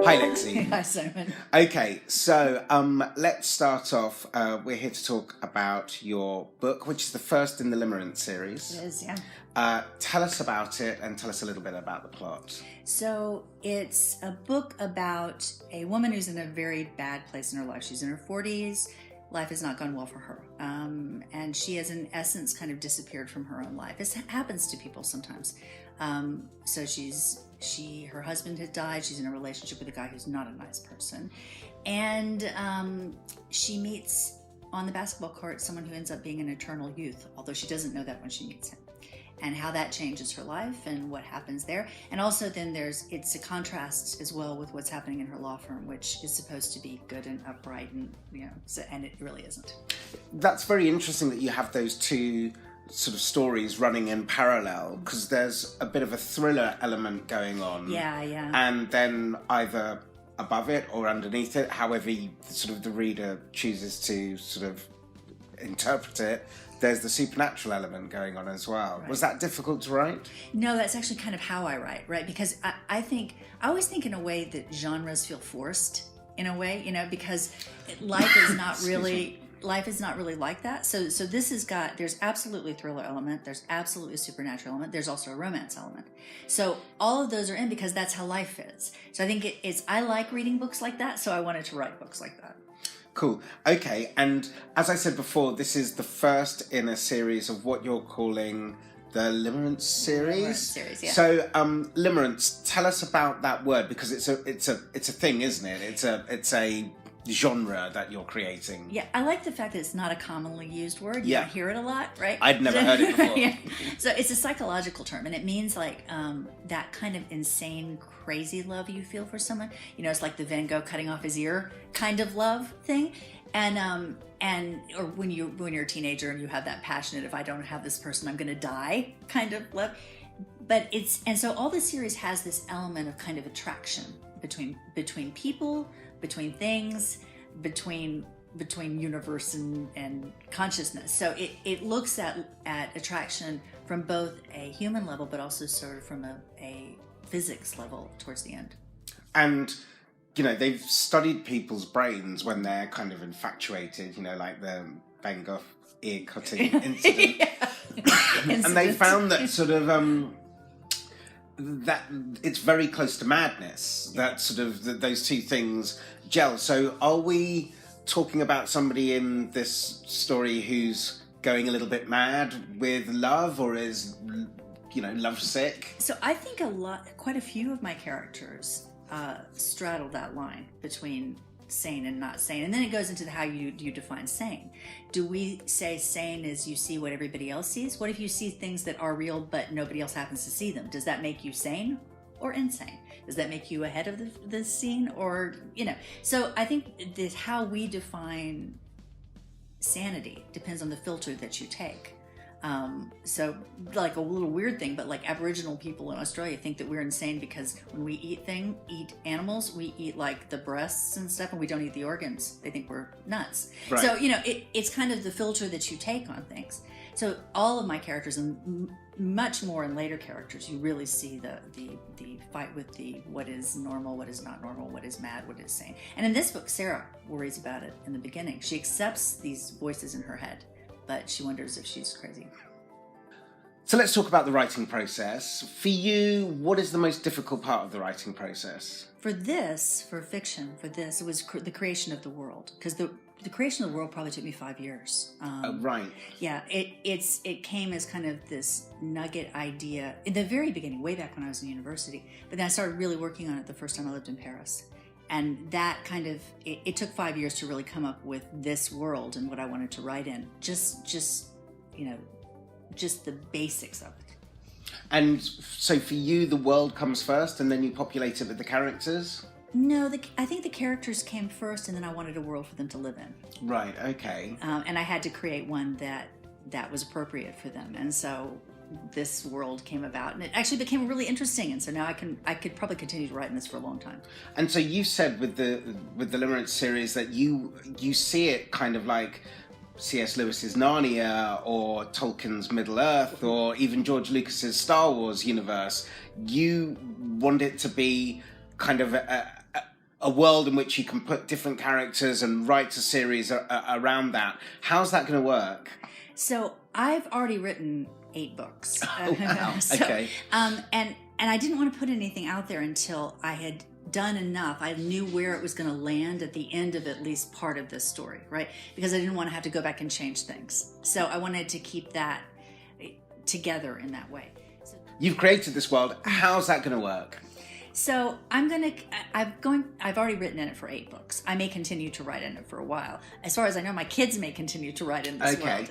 Hi, Lexi. Hi, Simon. Okay, so let's start off. We're here to talk about your book, which is the first in the Limerent series. It is, yeah. Tell us about it and tell us a little bit about the plot. So it's a book about a woman who's in a very bad place in her life. She's in her 40s. Life has not gone well for her. And she has, in essence, kind of disappeared from her own life. This happens to people sometimes. So her husband had died. She's in a relationship with a guy who's not a nice person. And she meets on the basketball court someone who ends up being an eternal youth, although she doesn't know that when she meets him. And how that changes her life and what happens there. And also then it's a contrast as well with what's happening in her law firm, which is supposed to be good and upright, and and it really isn't. That's very interesting that you have those two sort of stories running in parallel, because there's a bit of a thriller element going on. Yeah. And then either above it or underneath it, however the reader chooses to sort of interpret it, there's the supernatural element going on as well. Right. Was that difficult to write? No, that's actually kind of how I write, right? Because I always think in a way that genres feel forced, in a way, because life is not really like that. So this there's absolutely a thriller element, there's absolutely a supernatural element, there's also a romance element. So all of those are in because that's how life is. So I think I like reading books like that, so I wanted to write books like that. Cool. Okay, and as I said before, this is the first in a series of what you're calling the Limerent Series. Limerent Series, yeah. So, Limerent, tell us about that word, because it's a thing, isn't it? It's a genre that you're creating. Yeah, I like the fact that it's not a commonly used word. You don't hear it a lot, right? I'd never heard it before. Yeah. So it's a psychological term, and it means like that kind of insane, crazy love you feel for someone. It's like the Van Gogh cutting off his ear kind of love thing, or when you're a teenager and you have that passionate, if I don't have this person, I'm going to die kind of love. But so all the series has this element of kind of attraction between people, between things, between universe and consciousness. So it looks at attraction from both a human level, but also sort of from a physics level towards the end. And they've studied people's brains when they're kind of infatuated, like the Van Gogh ear cutting incident. And they found that sort of that it's very close to madness, that sort of those two things gel. So are we talking about somebody in this story who's going a little bit mad with love, or is lovesick? So I think quite a few of my characters straddle that line between sane and not sane, and then it goes into how you define sane. Do we say sane is you see what everybody else sees? What if you see things that are real but nobody else happens to see them? Does that make you sane or insane? Does that make you ahead of the scene, or So I think that how we define sanity depends on the filter that you take. So like a little weird thing, but like Aboriginal people in Australia think that we're insane because when we eat animals, we eat like the breasts and stuff, and we don't eat the organs. They think we're nuts. Right. So it's kind of the filter that you take on things. So all of my characters, and much more in later characters, you really see the fight with what is normal, what is not normal, what is mad, what is sane. And in this book, Sarah worries about it in the beginning. She accepts these voices in her head, but she wonders if she's crazy. So let's talk about the writing process. For you, what is the most difficult part of the writing process? For fiction, it was the creation of the world. Because the creation of the world probably took me 5 years. Right. Yeah, it came as kind of this nugget idea in the very beginning, way back when I was in university. But then I started really working on it the first time I lived in Paris. And that kind of, it took 5 years to really come up with this world and what I wanted to write in. Just the basics of it. And so for you, the world comes first and then you populate it with the characters? No, I think the characters came first, and then I wanted a world for them to live in. Right, okay. And I had to create one that was appropriate for them. And so this world came about, and it actually became really interesting. And so now I could probably continue to write in this for a long time. And so you said with the Limerent series that you see it kind of like C.S. Lewis's Narnia or Tolkien's Middle-earth or even George Lucas's Star Wars universe. You want it to be kind of a world in which you can put different characters and write a series around that. How's that going to work? So I've already written 8 books. Oh, wow. Okay. And I didn't want to put anything out there until I had done enough. I knew where it was going to land at the end of at least part of this story, right? Because I didn't want to have to go back and change things. So I wanted to keep that together in that way. You've created this world. How's that going to work? So I've already written in it for 8 books. I may continue to write in it for a while. As far as I know, my kids may continue to write in this world.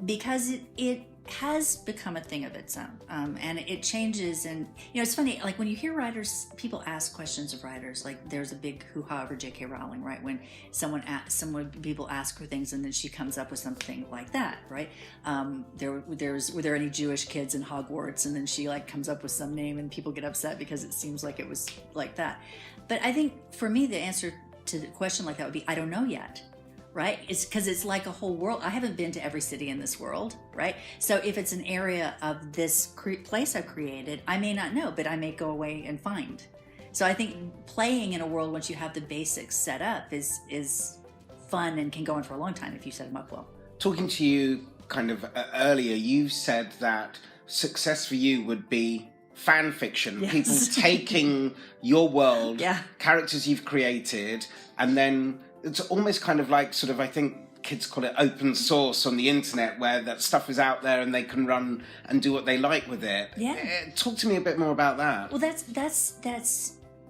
Because it has become a thing of its own. And it changes. And, it's funny, like when you hear writers, people ask questions of writers, like there's a big hoo-ha over J.K. Rowling, right? When people ask her things and then she comes up with something like that, right? Were there any Jewish kids in Hogwarts? And then she like comes up with some name and people get upset because it seems like it was like that. But I think for me, the answer to the question like that would be, I don't know yet. Right? It's because it's like a whole world. I haven't been to every city in this world, right? So if it's an area of this place I've created, I may not know, but I may go away and find. So I think playing in a world once you have the basics set up is fun and can go on for a long time if you set them up well. Talking to you kind of earlier, you said that success for you would be fan fiction, yes. People taking your world, yeah. characters you've created, and then it's almost kind of like sort of, I think kids call it open source on the internet, where that stuff is out there and they can run and do what they like with it. Yeah. Talk to me a bit more about that. Well, that's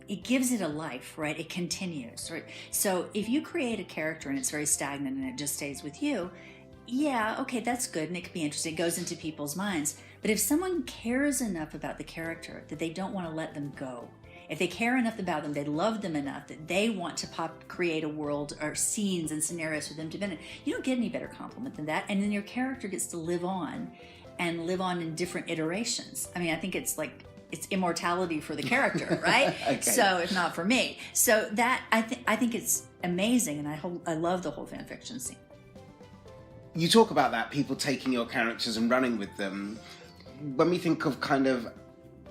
it gives it a life, right? It continues, right? So if you create a character and it's very stagnant and it just stays with you, yeah, okay, that's good and it can be interesting. It goes into people's minds. But if someone cares enough about the character that they don't want to let them go, if they care enough about them, they love them enough that they want to create a world or scenes and scenarios for them to be in, you don't get any better compliment than that. And then your character gets to live on in different iterations. I mean, I think it's immortality for the character, right? Okay. So if not for me. So that, I think it's amazing. And I love the whole fan fiction scene. You talk about that, people taking your characters and running with them. When we think of kind of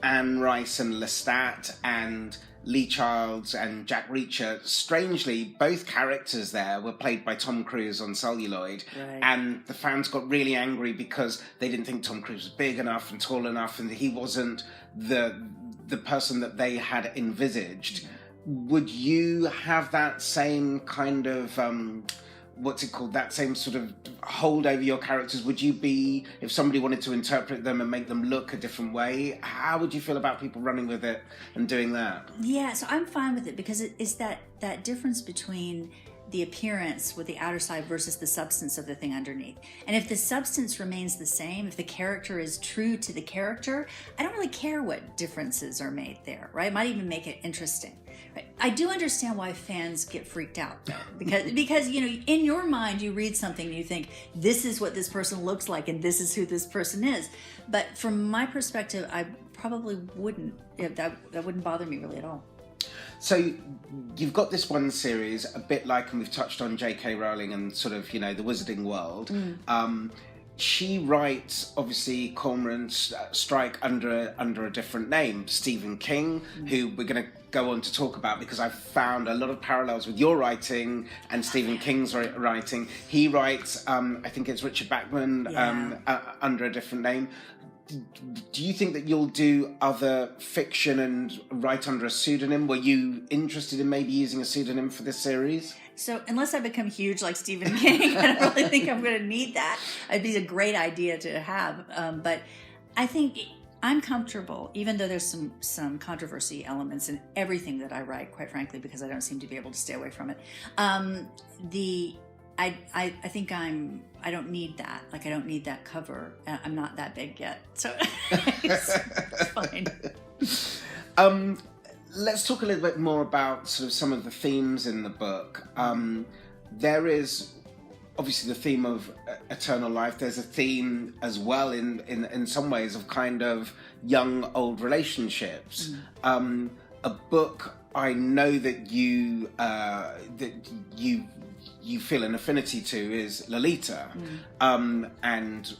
Anne Rice and Lestat and Lee Childs and Jack Reacher, strangely, both characters there were played by Tom Cruise on celluloid. Right. And the fans got really angry because they didn't think Tom Cruise was big enough and tall enough and he wasn't the person that they had envisaged. Yeah. Would you have that same kind of... that same sort of hold over your characters? Would you be, if somebody wanted to interpret them and make them look a different way, how would you feel about people running with it and doing that? Yeah, so I'm fine with it because it's that difference between the appearance with the outer side versus the substance of the thing underneath. And if the substance remains the same, if the character is true to the character, I don't really care what differences are made there, right? It might even make it interesting. Right. I do understand why fans get freaked out, though, because in your mind you read something and you think this is what this person looks like and this is who this person is. But from my perspective, I probably wouldn't. That wouldn't bother me really at all. So you've got this one series, a bit like, and we've touched on J.K. Rowling and sort of the Wizarding World. She writes, obviously, Cormoran Strike under a different name, Stephen King, who we're going to go on to talk about because I've found a lot of parallels with your writing and Stephen King's writing. He writes, I think it's Richard Bachman, under a different name. Do you think that you'll do other fiction and write under a pseudonym? Were you interested in maybe using a pseudonym for this series? So unless I become huge like Stephen King, I don't really think I'm going to need that. It'd be a great idea to have. But I think I'm comfortable, even though there's some controversy elements in everything that I write, quite frankly, because I don't seem to be able to stay away from it. I think I don't need that. Like, I don't need that cover. I'm not that big yet. So it's fine. Let's talk a little bit more about sort of some of the themes in the book. There is obviously the theme of eternal life. There's a theme as well in some ways of kind of young old relationships. A book I know that you feel an affinity to is Lolita. And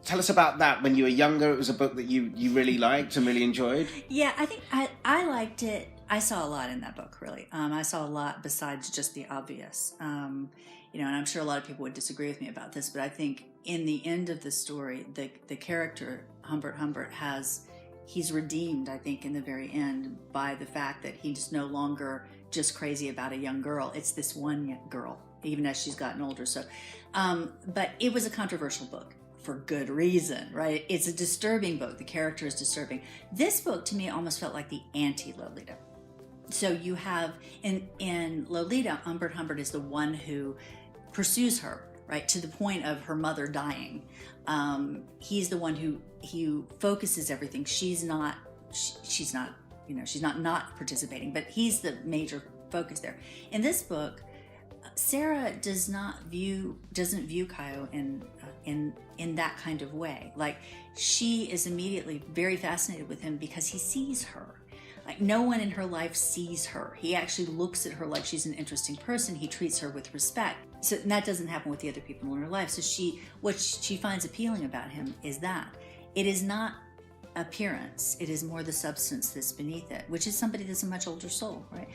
tell us about that. When you were younger, it was a book that you really liked and really enjoyed. Yeah, I think I liked it I saw a lot in that book, really. I saw a lot besides just the obvious. You know, and I'm sure a lot of people would disagree with me about this, but I think in the end of the story, the character Humbert he's redeemed, I think, in the very end by the fact that he's no longer just crazy about a young girl. It's this one girl, even as she's gotten older. So, but it was a controversial book for good reason, right? It's a disturbing book. The character is disturbing. This book, to me, almost felt like the anti-Lolita. So you have, in Lolita, Humbert is the one who pursues her, right, to the point of her mother dying. He's the one who focuses everything. She's not not participating, but he's the major focus there. In this book, Sarah doesn't view Caio in that kind of way. Like, she is immediately very fascinated with him because he sees her. Like, no one in her life sees her. He actually looks at her like she's an interesting person. He treats her with respect. So that doesn't happen with the other people in her life. So what she finds appealing about him is that it is not appearance. It is more the substance that's beneath it, which is somebody that's a much older soul, right?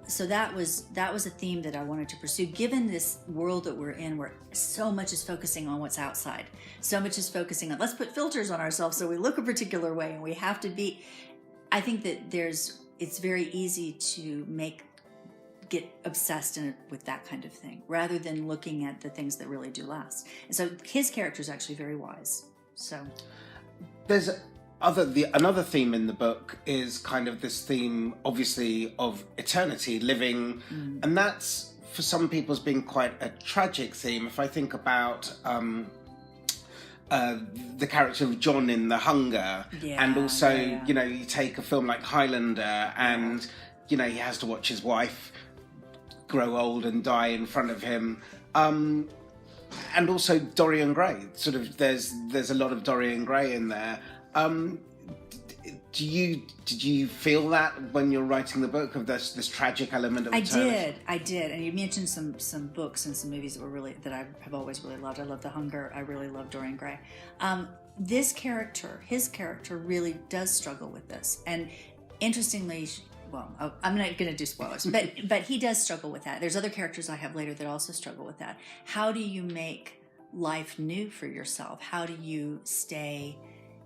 So that was a theme that I wanted to pursue, given this world that we're in, where so much is focusing on what's outside. So much is focusing on, let's put filters on ourselves so we look a particular way, and we have to be. I think that it's very easy to get obsessed with that kind of thing, rather than looking at the things that really do last. And so his character is actually very wise. So there's another theme in the book is kind of this theme, obviously, of eternity, living, and that's for some people has been quite a tragic theme. If I think about the character of John in The Hunger, and also you know, you take a film like Highlander, and you know, he has to watch his wife grow old and die in front of him, and also Dorian Gray. Sort of, there's a lot of Dorian Gray in there. Did you feel that when you're writing the book, of this tragic element of eternity? I did, and you mentioned some books and some movies that I have always really loved. I love The Hunger. I really love Dorian Gray. His character really does struggle with this, and interestingly, well, I'm not going to do spoilers, but he does struggle with that. There's other characters I have later that also struggle with that. How do you make life new for yourself? How do you stay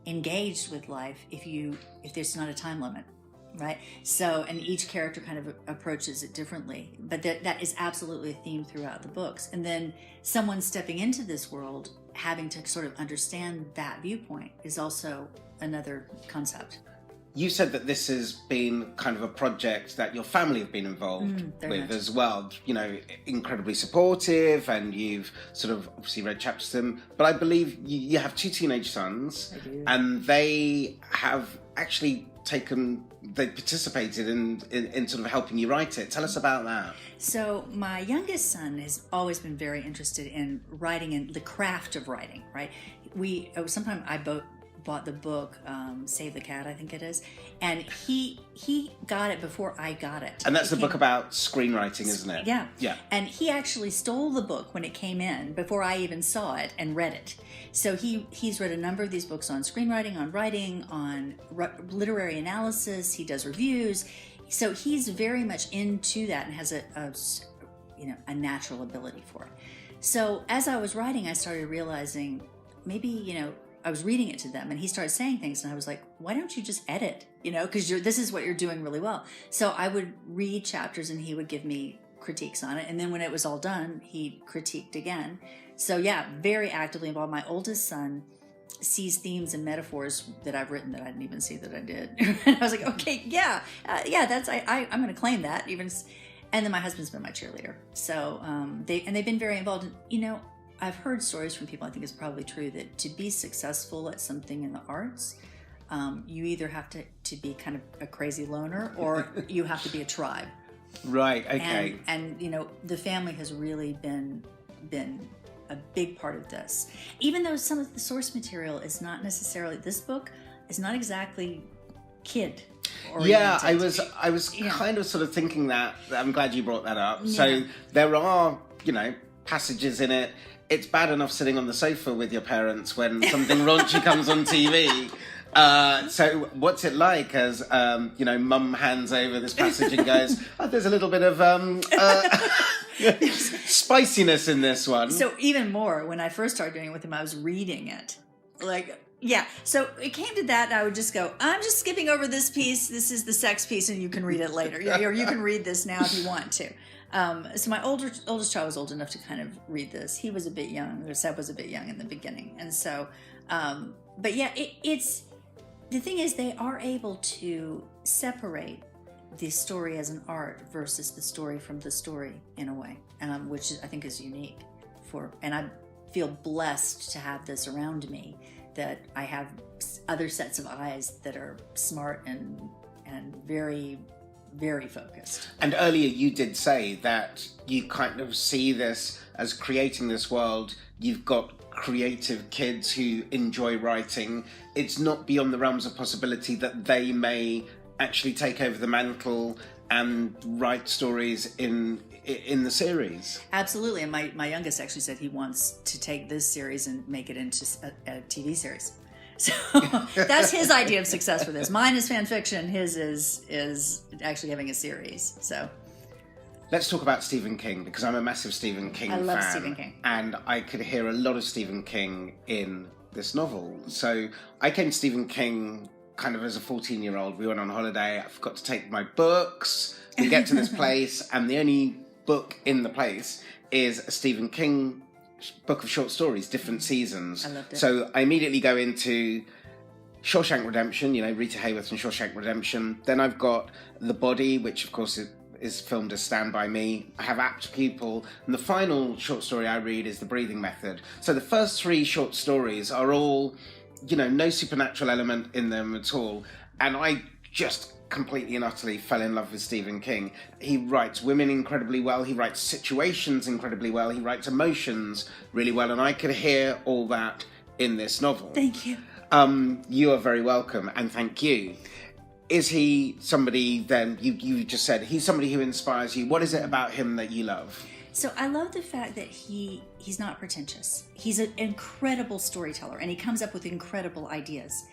engaged with life if there's not a time limit, right? So, and each character kind of approaches it differently, but that is absolutely a theme throughout the books. And then someone stepping into this world having to sort of understand that viewpoint is also another concept. You said that this has been kind of a project that your family have been involved with as well. You know, incredibly supportive, and you've sort of obviously read chapters to them. But I believe you have two teenage sons, and they have actually participated in sort of helping you write it. Tell us about that. So my youngest son has always been very interested in writing and the craft of writing, right? Sometimes I bought the book Save the Cat, I think it is, and he got it before I got it. And that's the book about screenwriting, isn't it? Yeah. And he actually stole the book when it came in before I even saw it and read it. So he's read a number of these books on screenwriting, on writing, on literary analysis. He does reviews. So he's very much into that and has a natural ability for it. So as I was writing, I started realizing maybe, I was reading it to them, and he started saying things, and I was like, why don't you just edit? Because this is what you're doing really well. So I would read chapters, and he would give me critiques on it. And then when it was all done, he critiqued again. So yeah, very actively involved. My oldest son sees themes and metaphors that I've written that I didn't even see that I did. And I was like, okay, I'm going to claim that. And then my husband's been my cheerleader. So they've been very involved. I've heard stories from people, I think it's probably true, that to be successful at something in the arts, you either have to be kind of a crazy loner, or you have to be a tribe. Right, okay. And the family has really been a big part of this. Even though some of the source material is not necessarily, this book is not exactly kid oriented. Yeah, I was kind of sort of thinking that. I'm glad you brought that up. Yeah. So there are, passages in it. It's bad enough sitting on the sofa with your parents when something raunchy comes on TV. So what's it like as, Mum hands over this passage and goes, there's a little bit of spiciness in this one. So even more, when I first started doing it with him, I was reading it. Yeah. So it came to that, and I would just go, I'm just skipping over this piece. This is the sex piece, and you can read it later. Or you can read this now if you want to. So my oldest child was old enough to kind of read this. He was a bit young, or Seb was a bit young in the beginning. And so, but yeah, it's, the thing is, they are able to separate the story as an art versus the story from the story in a way, which I think is unique and I feel blessed to have this around me, that I have other sets of eyes that are smart and very, very focused. And earlier you did say that you kind of see this as creating this world. You've got creative kids who enjoy writing. It's not beyond the realms of possibility that they may actually take over the mantle and write stories in the series. Absolutely. And my youngest actually said he wants to take this series and make it into a TV series. So that's his idea of success for this. Mine is fan fiction. His is actually having a series. So let's talk about Stephen King, because I'm a massive Stephen King fan. I love Stephen King. And I could hear a lot of Stephen King in this novel. So I came to Stephen King kind of as a 14-year-old. We went on holiday. I forgot to take my books. We get to this place, and the only book in the place is a Stephen King book of short stories, different seasons. I loved it. So I immediately go into Shawshank Redemption, Rita Hayworth and Shawshank Redemption. Then I've got The Body, which of course is filmed as Stand By Me. I have Apt Pupil, and the final short story I read is The Breathing Method. So the first three short stories are all, no supernatural element in them at all. And I just completely and utterly fell in love with Stephen King. He writes women incredibly well, he writes situations incredibly well, he writes emotions really well, and I could hear all that in this novel. Thank you. You are very welcome, and thank you. Is he somebody, then, you just said, he's somebody who inspires you. What is it about him that you love? So I love the fact that he's not pretentious. He's an incredible storyteller, and he comes up with incredible ideas.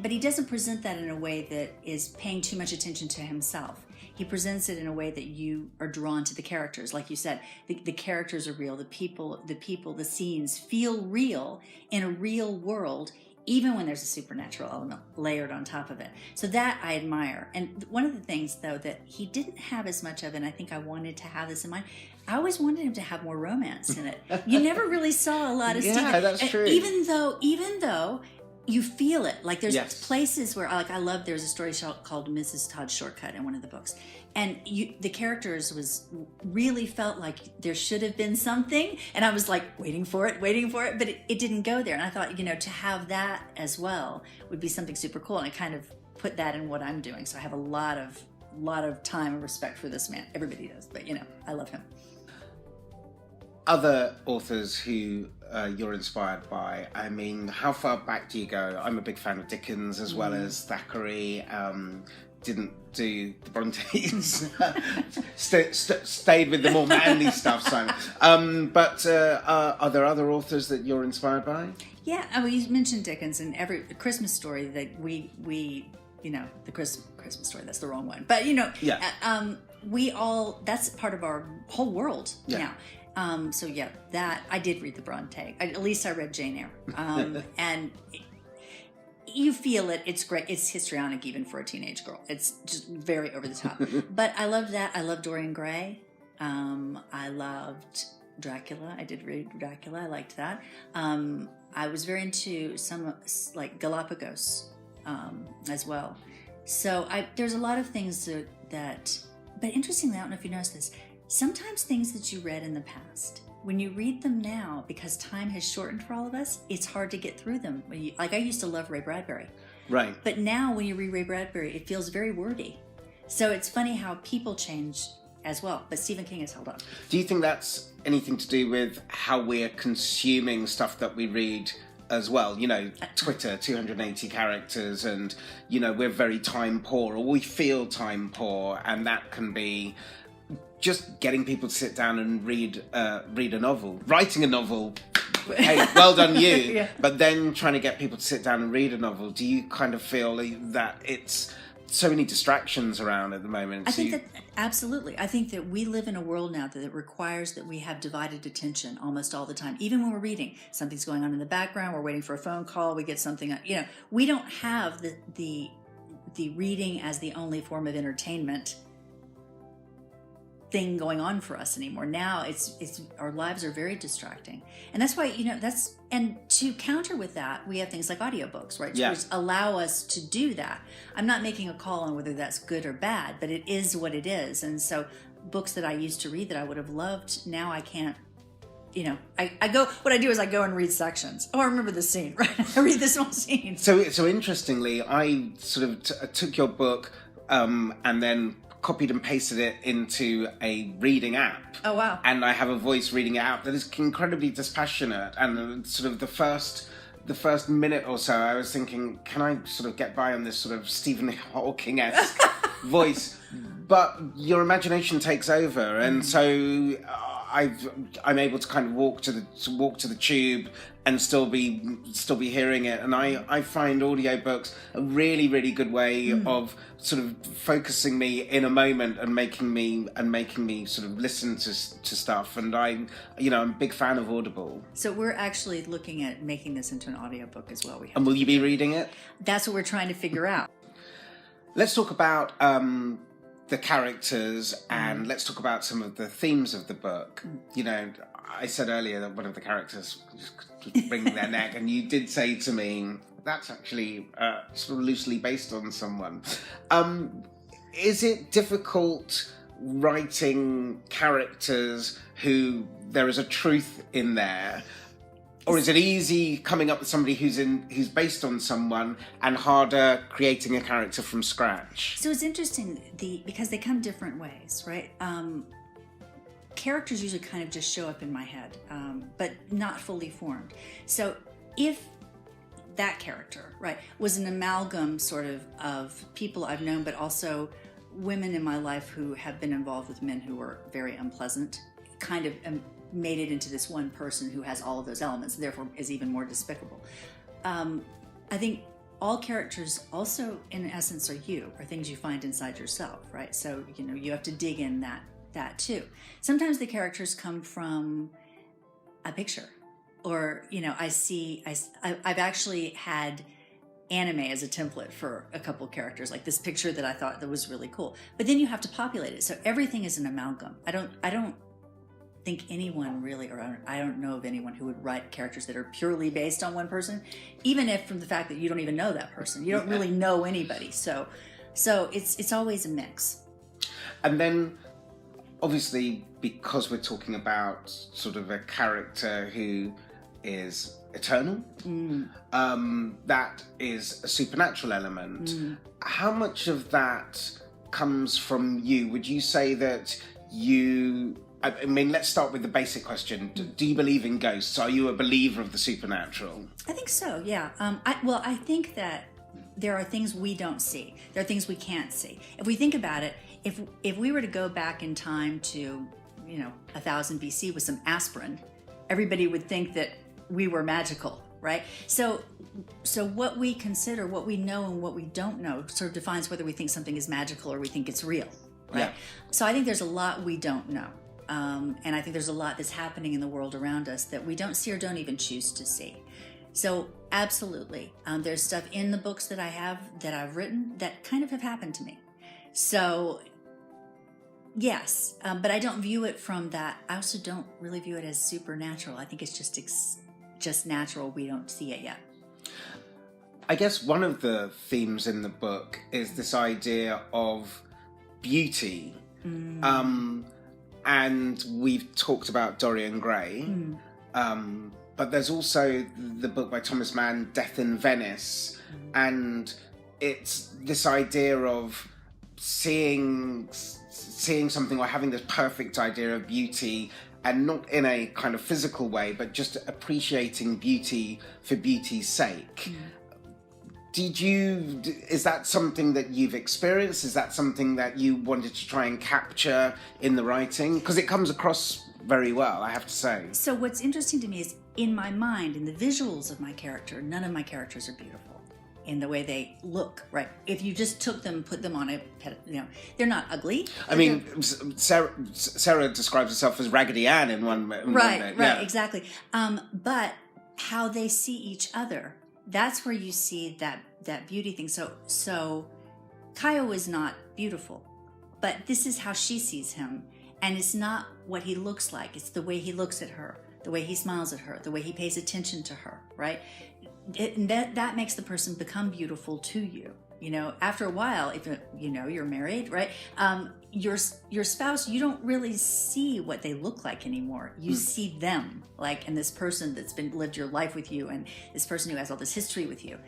But he doesn't present that in a way that is paying too much attention to himself. He presents it in a way that you are drawn to the characters. Like you said, the characters are real. The people, the scenes feel real in a real world, even when there's a supernatural element layered on top of it. So that I admire. And one of the things, though, that he didn't have as much of, and I think I wanted to have this in mind, I always wanted him to have more romance in it. You never really saw a lot of Stephen. Yeah, that's true. Even though you feel it. Like there's places where, like, I love, there's a story called Mrs. Todd's Shortcut in one of the books. And the characters really felt like there should have been something. And I was like waiting for it, but it didn't go there. And I thought, to have that as well would be something super cool. And I kind of put that in what I'm doing. So I have a lot of time and respect for this man. Everybody does, but I love him. Other authors who you're inspired by, I mean, how far back do you go? I'm a big fan of Dickens as well as Thackeray. Didn't do the Brontes. Stayed with the more manly stuff, Simon. But are there other authors that you're inspired by? Yeah, you mentioned Dickens, and every Christmas Story that we the Christmas Story, that's the wrong one. But we all, that's part of our whole world now. So yeah, that I did read the Bronte. At least I read Jane Eyre, and you feel it. It's great. It's histrionic even for a teenage girl. It's just very over the top. But I loved that. I loved Dorian Gray. I loved Dracula. I did read Dracula. I liked that. I was very into some like Galapagos as well. So there's a lot of things that. But interestingly, I don't know if you noticed this. Sometimes things that you read in the past, when you read them now, because time has shortened for all of us, it's hard to get through them. Like I used to love Ray Bradbury. Right. But now when you read Ray Bradbury, it feels very wordy. So it's funny how people change as well. But Stephen King has held up. Do you think that's anything to do with how we're consuming stuff that we read as well? Twitter, 280 characters, and, we're very time poor, or we feel time poor, and that can be just getting people to sit down and read a novel. Writing a novel, hey, well done you. Yeah. But then trying to get people to sit down and read a novel, do you kind of feel that it's so many distractions around at the moment? I think that, absolutely. I think that we live in a world now that requires that we have divided attention almost all the time. Even when we're reading, something's going on in the background, we're waiting for a phone call, we get something, we don't have the reading as the only form of entertainment thing going on for us anymore. Now it's our lives are very distracting. And that's why, and to counter with that, we have things like audiobooks, right? Yeah. Which allow us to do that. I'm not making a call on whether that's good or bad, but it is what it is. And so books that I used to read that I would have loved, now I can't, what I do is I go and read sections. Oh, I remember this scene, right? I read this whole scene. So interestingly, I sort of took your book and then copied and pasted it into a reading app. Oh, wow. And I have a voice reading it out that is incredibly dispassionate. And sort of the first minute or so, I was thinking, can I sort of get by on this sort of Stephen Hawking-esque voice? But your imagination takes over, and so I'm able to kind of walk to the tube and still be hearing it. And I find audiobooks a really, really good way of sort of focusing me in a moment and making me sort of listen to stuff. And I'm a big fan of Audible. So we're actually looking at making this into an audiobook as well. And will you be reading it? That's what we're trying to figure out. Let's talk about the characters, and let's talk about some of the themes of the book. I said earlier that one of the characters just wringing their neck, and you did say to me, that's actually sort of loosely based on someone. Is it difficult writing characters who there is a truth in there? Or is it easy coming up with somebody who's based on someone, and harder creating a character from scratch? So it's interesting because they come different ways, right? Characters usually kind of just show up in my head, but not fully formed. So if that character, right, was an amalgam sort of people I've known, but also women in my life who have been involved with men who were very unpleasant, kind of made it into this one person who has all of those elements, therefore is even more despicable. I think all characters also, in essence, are things you find inside yourself, right? So, you have to dig in that too. Sometimes the characters come from a picture, or, I've actually had anime as a template for a couple characters, like this picture that I thought that was really cool. But then you have to populate it. So everything is an amalgam. I don't think anyone really, or I don't know of anyone who would write characters that are purely based on one person, even if from the fact that you don't even know that person. You don't really know anybody. So it's always a mix. And then obviously, because we're talking about sort of a character who is eternal, that is a supernatural element. How much of that comes from you? Would you say that let's start with the basic question. Do you believe in ghosts? Are you a believer of the supernatural? I think so, yeah. I think that there are things we don't see. There are things we can't see. If we think about it, if we were to go back in time to, 1000 BC with some aspirin, everybody would think that we were magical, right? So what we consider, what we know and what we don't know sort of defines whether we think something is magical or we think it's real, right? Yeah. So I think there's a lot we don't know. And I think there's a lot that's happening in the world around us that we don't see or don't even choose to see. So absolutely, there's stuff in the books that I've written that kind of have happened to me. So yes, but I don't view it from that. I also don't really view it as supernatural. I think it's just natural. We don't see it yet. I guess one of the themes in the book is this idea of beauty. And we've talked about Dorian Gray, but there's also the book by Thomas Mann, Death in Venice, and it's this idea of seeing something or having this perfect idea of beauty, and not in a kind of physical way, but just appreciating beauty for beauty's sake. Is that something that you've experienced? Is that something that you wanted to try and capture in the writing? Because it comes across very well, I have to say. So what's interesting to me is in my mind, in the visuals of my character, none of my characters are beautiful in the way they look, right? If you just took them, put them on they're not ugly. I mean, Sarah describes herself as Raggedy Ann in one moment. Right, exactly. But how they see each other, that's where you see that beauty thing. So Caio is not beautiful, but this is how she sees him. And it's not what he looks like. It's the way he looks at her, the way he smiles at her, the way he pays attention to her, right? That makes the person become beautiful to you. You know, after a while, if you're married, right? Your spouse, you don't really see what they look like anymore. You see them, like, and this person that's lived your life with you, and this person who has all this history with you.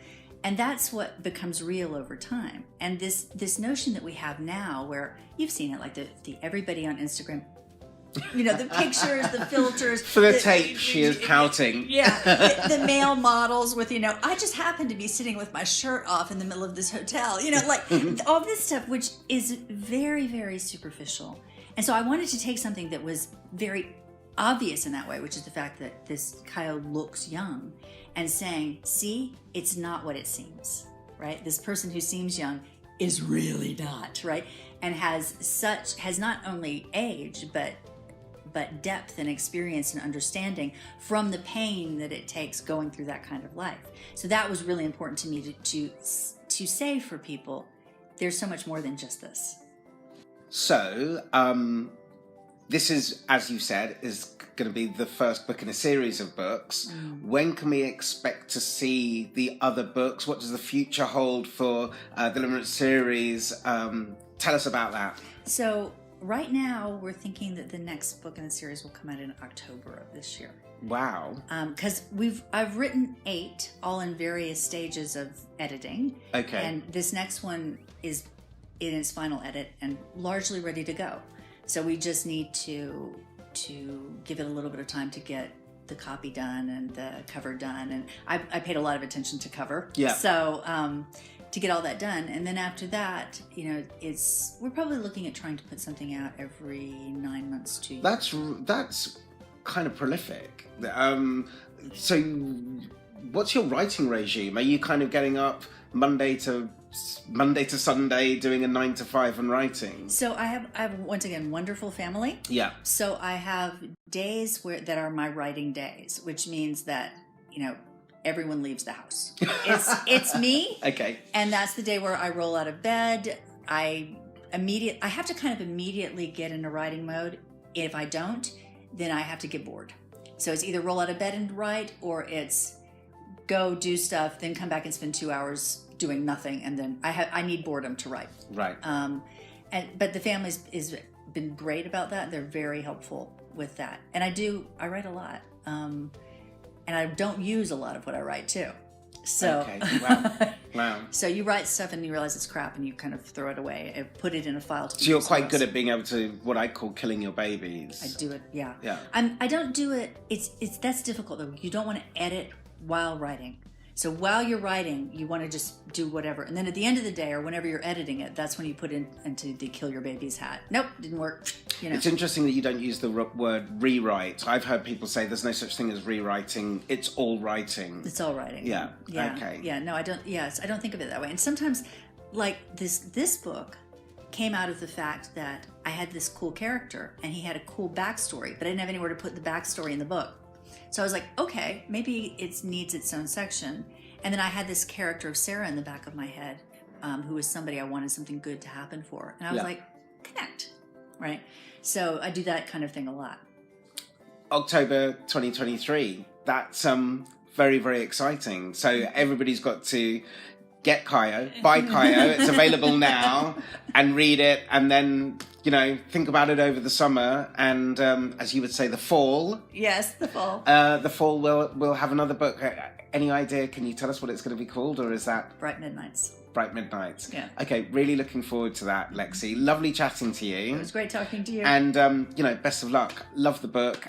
And that's what becomes real over time. And this notion that we have now, where you've seen it, like the everybody on Instagram, the pictures, the filters. For the tape, she is pouting. Yeah, the male models with, I just happened to be sitting with my shirt off in the middle of this hotel, like all this stuff, which is very, very superficial. And so I wanted to take something that was very obvious in that way, which is the fact that this Caio looks young, and saying, see, it's not what it seems, right? This person who seems young is really not, right? And has not only age, but depth and experience and understanding from the pain that it takes going through that kind of life. So that was really important to me to say for people, there's so much more than just this. So, this is, as you said, is going to be the first book in a series of books. When can we expect to see the other books? What does the future hold for the Limerent Series? Tell us about that. So right now, we're thinking that the next book in the series will come out in October of this year. Wow. Because I've written 8, all in various stages of editing. Okay. And this next one is in its final edit and largely ready to go. So we just need to give it a little bit of time to get the copy done and the cover done. And I paid a lot of attention to cover. Yeah. So to get all that done. And then after that, we're probably looking at trying to put something out every 9 months to. That's kind of prolific. So what's your writing regime? Are you kind of getting up Monday to Sunday doing a 9 to 5 and writing? So I have once again wonderful family. Yeah. So I have days that are my writing days, which means that everyone leaves the house. It's me. Okay. And that's the day where I roll out of bed. I have to kind of immediately get into writing mode. If I don't, then I have to get bored. So it's either roll out of bed and write, or it's go do stuff, then come back and spend 2 hours doing nothing, and then I need boredom to write. Right. But the family has been great about that. They're very helpful with that, and I write a lot, and I don't use a lot of what I write too. So okay. Wow. So you write stuff and you realize it's crap, and you kind of throw it away and put it in a file. So you're quite good at being able to, what I call, killing your babies. I do it. Yeah. Yeah. I don't do it. That's difficult though. You don't want to edit while writing. So while you're writing, you want to just do whatever. And then at the end of the day, or whenever you're editing it, that's when you put into the kill your baby's hat. Nope, didn't work. It's interesting that you don't use the word rewrite. I've heard people say there's no such thing as rewriting. It's all writing. It's all writing. Yeah. Okay. Yeah. No, I don't. Yes, I don't think of it that way. And sometimes, like this book came out of the fact that I had this cool character and he had a cool backstory, but I didn't have anywhere to put the backstory in the book. So I was like, okay, maybe it needs its own section. And then I had this character of Sarah in the back of my head, who was somebody I wanted something good to happen for. And I was like, connect, right? So I do that kind of thing a lot. October 2023, that's very, very exciting. So everybody's got to get Caio, buy Caio, it's available now, and read it, and then, think about it over the summer, and as you would say, the fall. Yes, the fall. The fall we'll have another book. Any idea? Can you tell us what it's going to be called, or is that... Bright Midnights. Bright Midnights. Yeah. Okay, really looking forward to that, Lexi. Lovely chatting to you. It was great talking to you. And, best of luck. Love the book.